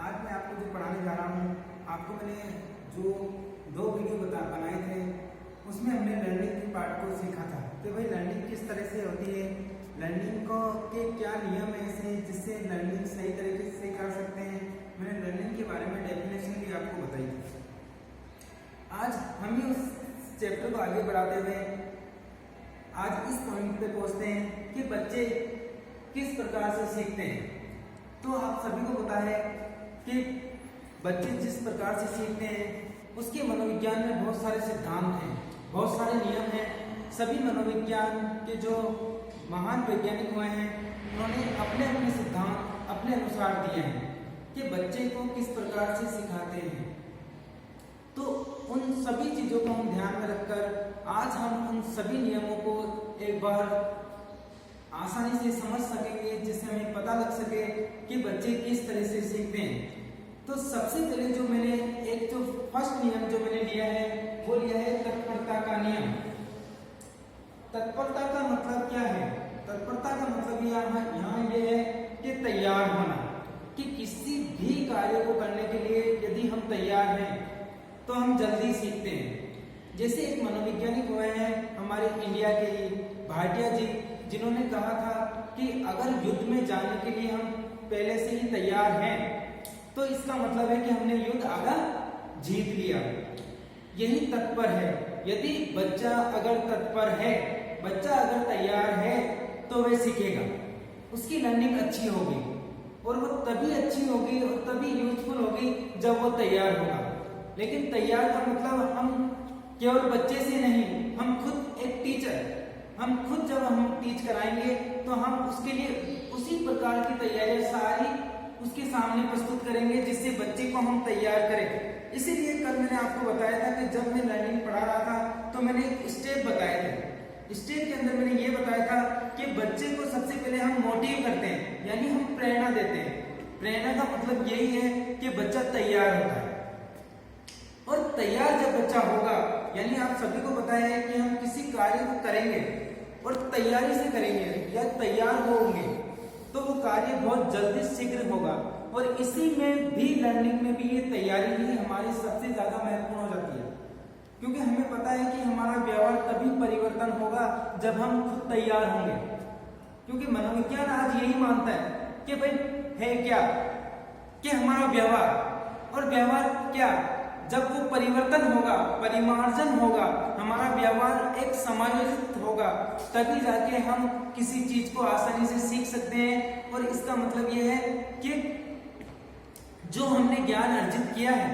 आज मैं आपको जो पढ़ाने जा रहा हूँ, आपको मैंने जो 2 वीडियो बनाए थे उसमें हमने लर्निंग के पार्ट को सीखा था कि भाई लर्निंग किस तरह से होती है, लर्निंग को के क्या नियम ऐसे हैं जिससे लर्निंग सही तरीके से कर सकते हैं। मैंने लर्निंग के बारे में डेफिनेशन भी आपको बताई थी। आज हम ही उस चैप्टर को आगे बढ़ाते हुए आज इस पॉइंट पे पहुंचते हैं कि बच्चे किस प्रकार से सीखते हैं। तो आप सभी को पता है कि बच्चे जिस प्रकार से सीखते हैं उसके मनोविज्ञान में बहुत सारे सिद्धांत हैं, बहुत सारे नियम हैं। सभी मनोविज्ञान के जो महान वैज्ञानिक हुए हैं उन्होंने अपने अपने सिद्धांत अपने अनुसार दिए हैं कि बच्चे को किस प्रकार से सिखाते हैं। तो उन सभी चीजों को हम ध्यान में रखकर आज हम उन सभी नियमों को एक बार आसानी से समझ सकेंगे, जिससे हमें पता लग सके कि बच्चे किस तरह से सीखते हैं। तो सबसे पहले जो मैंने एक जो फर्स्ट नियम जो मैंने लिया है वो लिया है तत्परता का नियम। तत्परता का मतलब क्या है? तत्परता का मतलब यहाँ ये है कि तैयार होना, कि किसी भी कार्य को करने के लिए यदि हम तैयार हैं तो हम जल्दी सीखते हैं। जैसे एक मनोवैज्ञानिक हुए हैं हमारे इंडिया के ही भाटिया जी, जिन्होंने कहा था कि अगर युद्ध में जाने के लिए हम पहले से ही तैयार हैं तो इसका मतलब है कि हमने युद्ध आधा जीत लिया। यही तत्पर है। यदि बच्चा अगर तत्पर है, बच्चा अगर तैयार है तो वह सीखेगा, उसकी लर्निंग अच्छी होगी और वो तभी अच्छी होगी और तभी यूजफुल होगी जब वो तैयार होगा। लेकिन तैयार का मतलब हम केवल बच्चे से नहीं, हम खुद एक टीचर, हम खुद जब हम टीच कराएंगे तो हम उसके लिए उसी प्रकार की तैयारियां सारी उसके सामने प्रस्तुत करेंगे जिससे बच्चे को हम तैयार करें। इसीलिए कल मैंने आपको बताया था कि जब मैं लर्निंग पढ़ा रहा था तो मैंने एक स्टेप बताए थे। स्टेप के अंदर मैंने ये बताया था कि बच्चे को सबसे पहले हम मोटिव करते हैं, यानी हम प्रेरणा देते हैं। प्रेरणा का मतलब यही है कि बच्चा तैयार होता है, और तैयार जब बच्चा होगा, यानी आप सभी को पता है कि हम किसी कार्य को करेंगे और तैयारी से करेंगे या तैयार होंगे तो वो कार्य बहुत जल्दी शीघ्र होगा। और इसी में भी लर्निंग में भी ये तैयारी ही हमारी सबसे ज्यादा महत्वपूर्ण हो जाती है, क्योंकि हमें पता है कि हमारा व्यवहार तभी परिवर्तन होगा जब हम खुद तैयार होंगे। क्योंकि मनोविज्ञान आज यही मानता है कि भाई है क्या कि हमारा व्यवहार, और व्यवहार क्या जब वो परिवर्तन होगा, परिमार्जन होगा, हमारा व्यवहार एक समायोजित होगा, तभी जाके हम किसी चीज को आसानी से सीख सकते हैं। और इसका मतलब ये है कि जो हमने ज्ञान अर्जित किया है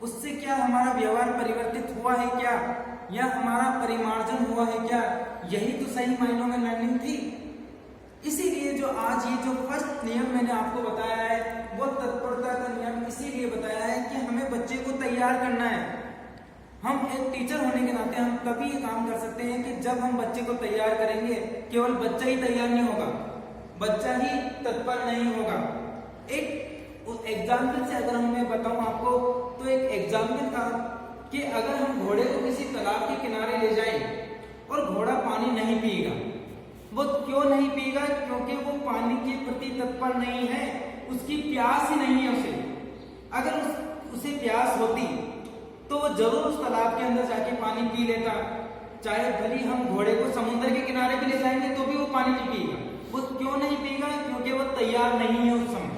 उससे क्या हमारा व्यवहार परिवर्तित हुआ है क्या, या हमारा परिमार्जन हुआ है क्या, यही तो सही मायनों में लर्निंग थी। इसीलिए जो आज ये जो फर्स्ट नियम मैंने आपको बताया है वो तत्परता का नियम इसीलिए बताया है कि हमें बच्चे को तैयार करना है। हम एक टीचर होने के नाते हम तभी ये काम कर सकते हैं कि जब हम बच्चे को तैयार करेंगे। केवल बच्चा ही तैयार नहीं होगा, बच्चा ही तत्पर नहीं होगा। एक एग्जाम्पल से अगर मैं बताऊं आपको, तो एक एग्जाम्पल था कि अगर हम घोड़े को किसी तालाब के किनारे ले जाएं और घोड़ा पानी नहीं पिएगा, वो क्यों नहीं पिएगा? क्योंकि वो पानी के प्रति तत्पर नहीं है, उसकी प्यास ही नहीं है उसे। अगर उसे प्यास होती तो वो जरूर उस तालाब के अंदर जाके पानी पी लेता। चाहे भले हम घोड़े को समुद्र के किनारे भी ले जाएंगे तो भी वो पानी नहीं पिएगा। वो क्यों नहीं पिएगा? क्योंकि वो तैयार नहीं है उस समय।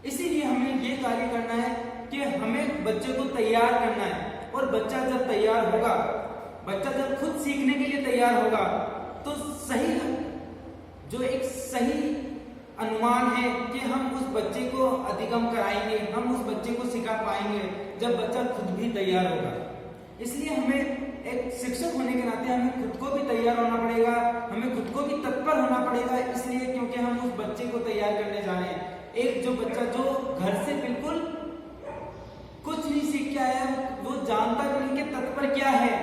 इसीलिए हमें ये कार्य करना है कि हमें बच्चे को तैयार करना है, और बच्चा जब तैयार होगा, बच्चा जब खुद सीखने के लिए तैयार होगा तो सही जो एक सही अनुमान है कि हम उस बच्चे को अधिगम कराएंगे, हम उस बच्चे को सिखा पाएंगे जब बच्चा खुद भी तैयार होगा। इसलिए हमें एक शिक्षक होने के नाते हमें खुद को भी तैयार होना पड़ेगा, हमें खुद को भी तत्पर होना पड़ेगा। इसलिए क्योंकि हम उस बच्चे को तैयार करने जा रहे हैं। एक जो बच्चा जो घर से बिल्कुल कुछ नहीं सीख के आया, वो जानता भी नहीं कि तत्पर क्या है।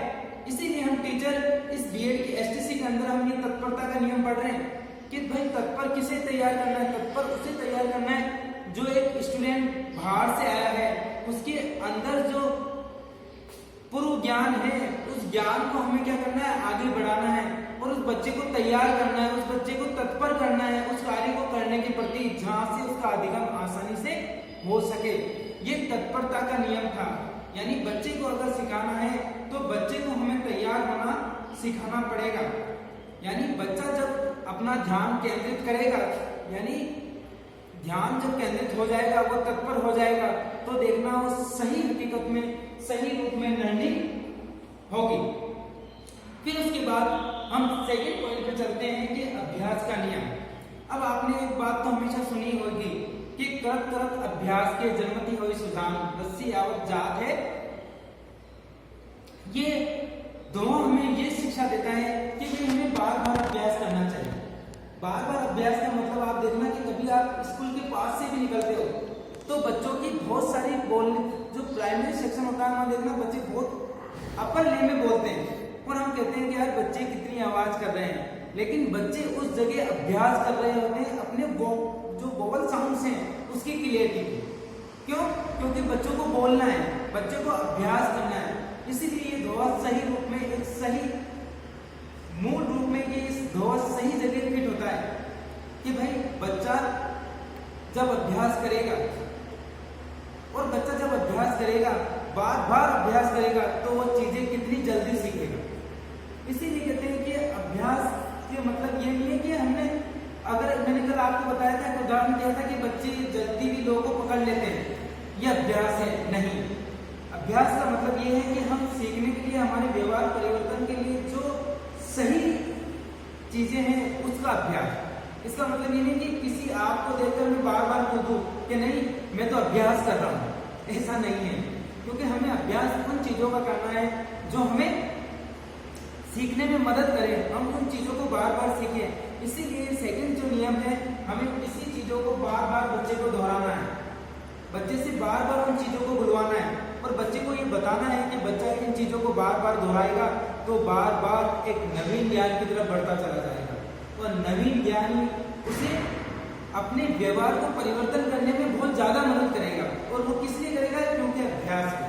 इसीलिए हम टीचर इस बीएड की एसटीसी के अंदर हम ये तत्परता का नियम पढ़ रहे हैं कि भाई तत्पर किसे तैयार करना है? तत्पर उसे तैयार करना है जो एक स्टूडेंट बाहर से आया है, उसके अंदर जो पूर्व ज्ञान है, उस ज्ञान को हमें क्या करना है? आगे बढ़ाना है और उस बच्चे को तैयार करना है, उस बच्चे को तत्पर करना है उस कार्य को करने के प्रति, जहां से उसका अधिगम आसानी से हो सके। ये तत्परता का नियम था, यानी बच्चे को अगर सिखाना है तो बच्चे को हमें तैयार होना सिखाना पड़ेगा। यानी बच्चा जब अपना ध्यान केंद्रित करेगा, यानी ध्यान जब केंद्रित हो जाएगा, वो तत्पर हो जाएगा, तो देखना वो सही हकीकत में सही रूप में लर्निंग होगी। फिर उसके बाद हम सेकंड पॉइंट पे चलते हैं कि अभ्यास का नियम। अब आपने एक बात तो हमेशा सुनी होगी कि करत करत अभ्यास के जन्मति हुई सुजान रस्सी आवत जात है। ये दोनों हमें ये शिक्षा देता है कि भाई हमें बार बार अभ्यास करना चाहिए। बार बार अभ्यास का मतलब आप देखना कि कभी आप स्कूल के पास से भी निकलते हो तो बच्चों की बहुत सारी बोलने, जो प्राइमरी सेक्शन होता है वहां देखना बच्चे बहुत अपर ले में बोलते हैं और हम कहते हैं कि यार बच्चे कितनी आवाज कर रहे हैं, लेकिन बच्चे उस जगह अभ्यास कर रहे होते हैं अपने जो वोवल साउंड्स हैं उसकी क्लियरिटी की। क्यों? क्योंकि बच्चों को बोलना है, बच्चों को अभ्यास करना है। इसीलिए ये ध्वज सही रूप में एक सही मूल रूप में ये इस ध्वज सही जगह फिट होता है कि भाई बच्चा जब अभ्यास करेगा और बच्चा जब अभ्यास करेगा, बार बार अभ्यास करेगा तो वो चीजें कितनी जल्दी सीखेगा। इसीलिए कहते हैं कि अभ्यास के मतलब ये नहीं है कि हमने, अगर मैंने कल आपको बताया था, एक उदाहरण दिया था कि बच्चे जल्दी भी लोगों को पकड़ लेते हैं, ये अभ्यास है नहीं। अभ्यास का मतलब ये है कि हम सीखने के लिए, हमारे व्यवहार परिवर्तन के लिए जो सही चीजें हैं उसका अभ्यास। इसका मतलब ये नहीं कि किसी आपको देखकर मैं बार बार कूदूं कि नहीं मैं तो अभ्यास कर रहा हूं, ऐसा नहीं है। क्योंकि हमें अभ्यास उन चीजों का करना है जो हमें सीखने में मदद करे, हम उन चीजों को बार बार सीखें। इसीलिए सेकंड जो नियम है, हमें किसी चीजों को बार बार बच्चे को दोहराना है, बच्चे से बार बार उन चीजों को बुलवाना है और बच्चे को ये बताना है कि बच्चा इन चीजों को बार बार दोहराएगा तो बार बार एक नवीन ज्ञान की तरफ बढ़ता चला जाएगा और नवीन ज्ञान उसे अपने व्यवहार को परिवर्तन करने में बहुत ज्यादा मदद करेगा। और वो किस लिए करेगा? क्योंकि अभ्यास है।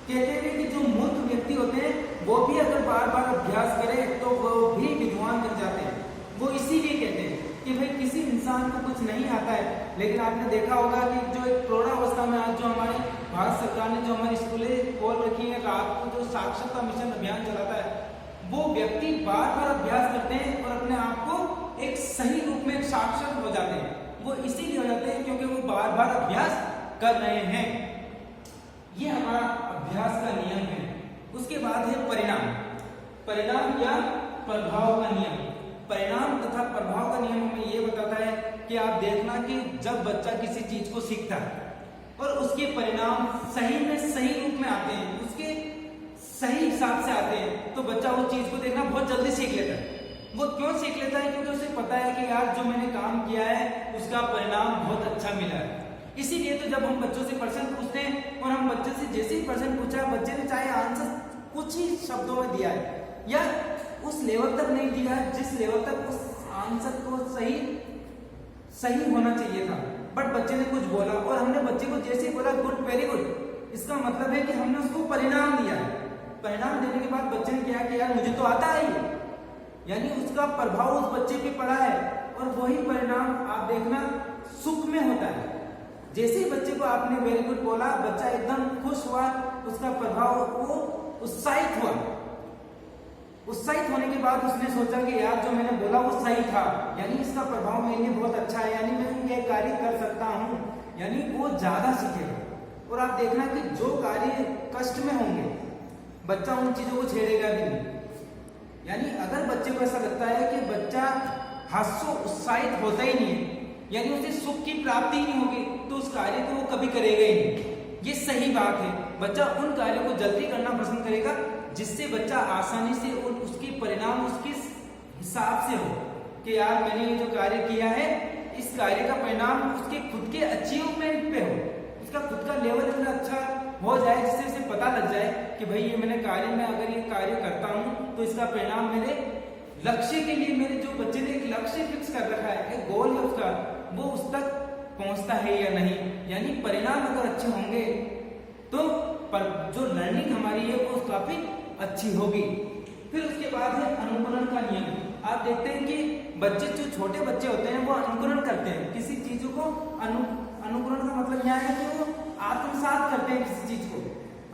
कहते हैं कि जो मूर्ख व्यक्ति होते हैं वो भी अगर बार बार अभ्यास करे तो वो भी विद्वान बन जाते हैं। वो इसीलिए कहते हैं कि भाई किसी इंसान को कुछ नहीं आता है, लेकिन आपने देखा होगा कि जो एक प्रौढ़ावस्था में आज जो हमारे भारत सरकार ने जो हमारी स्कूलें खोल रखी है, रात को जो साक्षरता मिशन अभियान चलाता है, वो व्यक्ति बार बार अभ्यास करते हैं और अपने आप को एक सही रूप में साक्षर हो जाते हैं। वो इसीलिए हो जाते हैं क्योंकि वो बार बार अभ्यास कर रहे हैं। ये हमारा अभ्यास का नियम है। उसके बाद है परिणाम। परिणाम या प्रभाव का नियम। परिणाम तथा प्रभाव का नियम हमें ये बताता है कि आप देखना कि जब बच्चा किसी चीज को सीखता है और उसके परिणाम सही में सही रूप में आते हैं, उसके सही हिसाब से आते हैं, तो बच्चा वो चीज को देखना बहुत जल्दी सीख लेता है। वो क्यों सीख लेता है? क्योंकि उसे पता है कि यार जो मैंने काम किया है उसका परिणाम बहुत अच्छा मिला है। इसीलिए तो जब हम बच्चों से प्रश्न पूछते हैं और हम बच्चे से जैसे ही प्रश्न पूछा, बच्चे ने चाहे आंसर कुछ ही शब्दों में दिया है या उस लेवल तक नहीं दिया है जिस लेवल तक उस आंसर को सही होना चाहिए था, बट बच्चे ने कुछ बोला और हमने बच्चे को जैसे ही बोला गुड, वेरी गुड, इसका मतलब है कि हमने उसको परिणाम दिया है। परिणाम देने के बाद बच्चे ने क्या किया? मुझे तो आता है, यानी उसका प्रभाव उस बच्चे पे पड़ा है और वही परिणाम आप देखना सुख में होता है। जैसे ही बच्चे को आपने वेरी गुड बोला, बच्चा एकदम खुश हुआ, उसका प्रभाव वो उत्साहित हुआ। उत्साहित होने के बाद उसने सोचा कि यार जो मैंने बोला वो सही था, यानी इसका प्रभाव मेरे लिए बहुत अच्छा है, यानी मैं ये कार्य कर सकता हूँ, यानी वो ज्यादा सीखेगा। और आप देखना कि जो कार्य कष्ट में होंगे बच्चा उन चीजों को छेड़ेगा भी नहीं। यानी अगर बच्चे को ऐसा लगता है कि बच्चा हास्य उत्साहित होता ही नहीं है, यानी उसे सुख की प्राप्ति ही नहीं होगी, तो उस कार्य को वो कभी करेगा ही नहीं। ये सही बात है। बच्चा उन कार्यों को जल्दी करना पसंद करेगा जिससे बच्चा आसानी से उसके परिणाम उसके हिसाब से हो कि यार मैंने ये जो कार्य किया है, इस कार्य का परिणाम उसके खुद के अचीवमेंट पे हो, उसका खुद का लेवल इतना अच्छा हो जाए जिससे उसे पता लग जाए कि भाई ये मैंने कार्य में अगर ये कार्य करता हूँ तो इसका परिणाम मेरे लक्ष्य के लिए, मेरे जो बच्चे ने एक लक्ष्य फिक्स कर रखा है, एक गोल है उसका, वो उस तक पहुंचता है या नहीं। यानी परिणाम अगर अच्छे होंगे तो जो लर्निंग हमारी है वो काफी अच्छी होगी। फिर उसके बाद है अनुकरण का नियम। आप देखते हैं कि बच्चे जो छोटे बच्चे होते हैं वो अनुकरण करते हैं किसी चीजों को। अनुकरण का मतलब क्या है कि वो आत्मसात करते हैं किसी चीज को।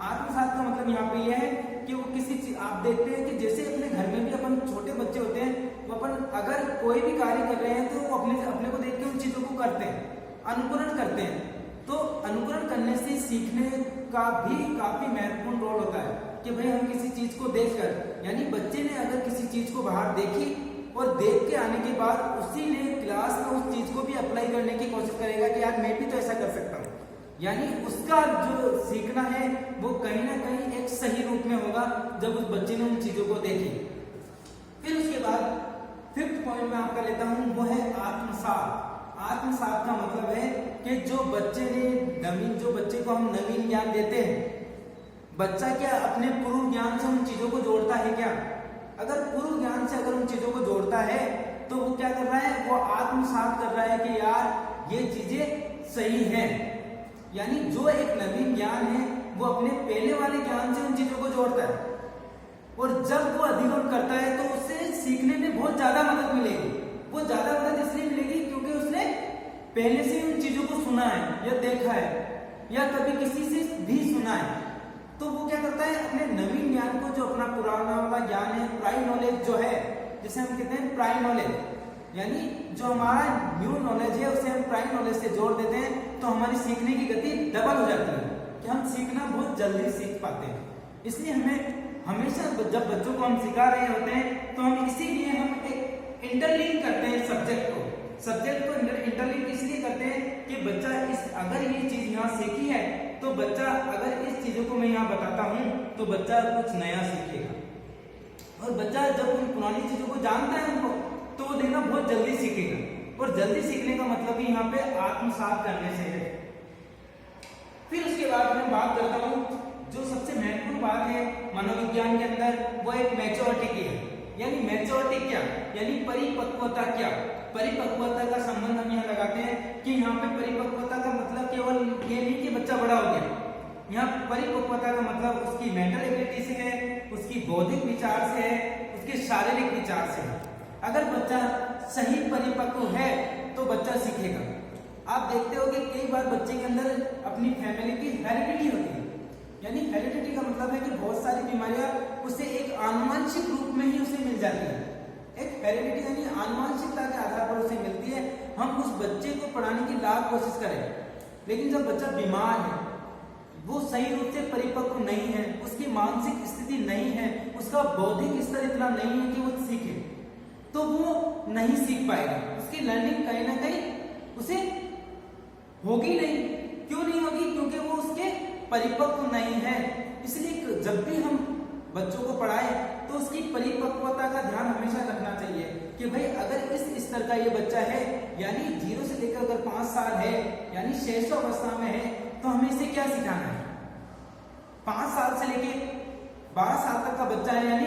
आत्मसात का मतलब यहाँ पे यह है कि वो किसी चीज, आप देखते हैं कि जैसे अपने घर में भी अपन छोटे बच्चे होते हैं, वो अपन अगर कोई भी कार्य कर रहे हैं तो वो अपने को देख के उन चीजों को करते हैं, अनुकरण करते हैं। तो अनुकरण करने से सीखने का भी काफी महत्वपूर्ण रोल होता है कि भाई हम किसी चीज को देखकर, यानी बच्चे ने अगर किसी चीज को बाहर देखी और देख के आने के बाद उसी ने क्लास में उस चीज को भी अप्लाई करने की कोशिश करेगा कि यार मैं भी तो ऐसा कर सकता हूँ, यानी उसका जो सीखना है वो कहीं ना कहीं एक सही रूप में होगा जब उस बच्चे ने उन चीजों को देखी। फिर उसके बाद फिफ्थ पॉइंट में आपका लेता हूं, वो है आत्मसात। आत्मसात का मतलब है कि जो बच्चे ने नवीन, जो बच्चे को हम नवीन ज्ञान देते हैं, बच्चा क्या अपने पूर्व ज्ञान से उन चीजों को जोड़ता है क्या? अगर पूर्व ज्ञान से अगर उन चीजों को जोड़ता है तो वो क्या कर रहा है, वो आत्मसात कर रहा है कि यार ये चीजें सही हैं। यानी जो एक नवीन ज्ञान है वो अपने पहले वाले ज्ञान से उन चीजों को जोड़ता है, और जब वो अधिगम करता है तो उससे सीखने में बहुत ज्यादा मदद मिलेगी। वो ज्यादा मदद इसलिए मिलेगी क्योंकि उसने पहले से उन चीजों को सुना है या देखा है या कभी किसी से भी सुना है। तो वो क्या करता है, अपने नवीन ज्ञान को, जो अपना पुराना वाला ज्ञान है, प्राइम नॉलेज जो है, जिसे हम कहते हैं प्राइम नॉलेज, यानी जो हमारा न्यू नॉलेज है उसे हम प्राइम नॉलेज से जोड़ देते हैं, तो हमारी सीखने की गति डबल हो जाती है कि हम सीखना बहुत जल्दी सीख पाते हैं। इसलिए हमें हमेशा जब बच्चों को हम सिखा रहे होते हैं तो हम इसीलिए हम एक इंटरलिंक करते हैं सब्जेक्ट को इंटरलिंक इसलिए करते हैं कि बच्चा अगर ये चीज यहाँ सीखी है तो बच्चा, अगर इस चीजों को मैं यहाँ बताता हूँ तो बच्चा कुछ नया सीखेगा, और बच्चा जब उन पुरानी चीजों को जानता है उनको, तो वो देखना बहुत जल्दी सीखेगा। और जल्दी सीखने का मतलब ही यहाँ पे आत्मसात करने से है। फिर उसके बाद मैं बात करता हूँ, जो सबसे महत्वपूर्ण बात है मनोविज्ञान के अंदर, वो एक मैच्योरिटी की है। यानी मैच्योरिटी क्या, यानी परिपक्वता क्या। परिपक्वता का संबंध हम यहाँ लगाते हैं कि यहाँ पे परिपक्वता का मतलब केवल ये नहीं कि बच्चा बड़ा हो गया। यहाँ परिपक्वता का मतलब उसकी मेंटल एबिलिटी से है, उसकी बौद्धिक विचार से है, उसके शारीरिक विचार से है। अगर बच्चा सही परिपक्व है तो बच्चा सीखेगा। आप देखते हो कि कई बार बच्चे के अंदर अपनी फैमिली की हेरिडिटी होती है, यानी हेरिडिटी का मतलब है कि बहुत सारी बीमारियां उसे एक आनुवंशिक रूप में ही उसे मिल जाती है। एक हेरिडिटी यानी आनुवंशिकता के आधार पर उसे मिलती है। हम उस बच्चे को पढ़ाने की लाख कोशिश करें, लेकिन जब बच्चा बीमार है, वो सही रूप से परिपक्व नहीं है, उसकी मानसिक स्थिति नहीं है, उसका बौद्धिक स्तर इतना नहीं है कि वो सीखे, तो वो नहीं सीख पाएगा। उसकी लर्निंग कहीं ना कहीं उसे होगी नहीं। क्यों नहीं होगी? क्योंकि वो उसके परिपक्व नहीं है। इसलिए जब भी हम बच्चों को पढ़ाएं तो उसकी परिपक्वता का ध्यान हमेशा रखना चाहिए कि भाई अगर इस स्तर का ये बच्चा है, यानी 0 से लेकर अगर 5 साल है, यानी शैशवावस्था में है, तो हमें इसे क्या सिखाना है। 5 साल से लेकर 12 साल तक का बच्चा है, यानी